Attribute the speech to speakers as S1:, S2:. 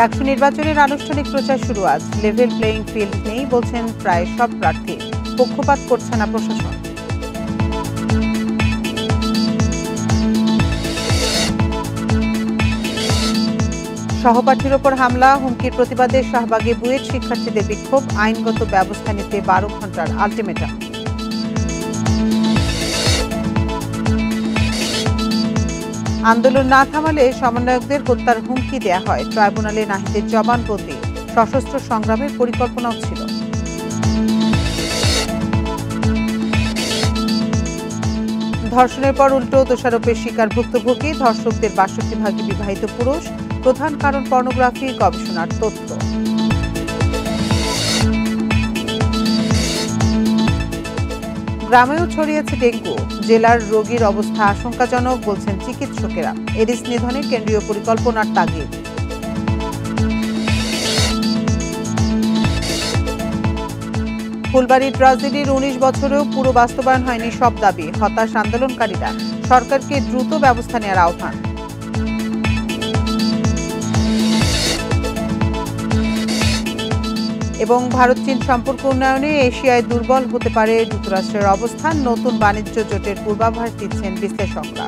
S1: ডাকসু নির্বাচনের আনুষ্ঠানিক প্রচার শুরু আজ। লেভেল প্লেইং ফিল্ড নেই বলছেন প্রায় সব প্রার্থী। পক্ষপাত করছে না প্রশাসন। সহপাঠীর ওপর হামলা, হুমকির প্রতিবাদে শাহবাগে বুয়েট শিক্ষার্থীদের বিক্ষোভ, আইনগত ব্যবস্থা নিতে 12 ঘণ্টার আলটিমেটাম। আন্দোলন না থামালে সমন্বয়কদের হত্যার হুমকি দেয়া হয়। ট্রাইব্যুনালে নাহিদের জবানবন্দি। সশস্ত্র সংগ্রামের পরিকল্পনাও ছিল। ধর্ষণের পর উল্টো দোষারোপের শিকার ভুক্তভোগী। ধর্ষকদের ৬২ ভাগই বিবাহিত পুরুষ। প্রধান কারণ পর্নোগ্রাফি, গবেষণার তথ্য। গ্রামেও ছড়িয়েছে ডেঙ্গু। জেলার রোগীর অবস্থা আশঙ্কাজনক বলছেন চিকিৎসকেরা। এডিস নিধনে কেন্দ্রীয় পরিকল্পনার তাগিদ। ফুলবাড়ী ট্রাজেডির ১৯ বছরেও পুরো বাস্তবায়ন হয়নি সব দাবি। হতাশ আন্দোলনকারীরা। সরকারকে দ্রুত ব্যবস্থা নেওয়ার আহ্বান। এবং ভারত চীন সম্পর্ক উন্নয়নে এশিয়ায় দুর্বল হতে পারে যুক্তরাষ্ট্রের অবস্থান। নতুন বাণিজ্য জোটের পূর্বাভাস দিচ্ছেন বিশ্লেষকরা।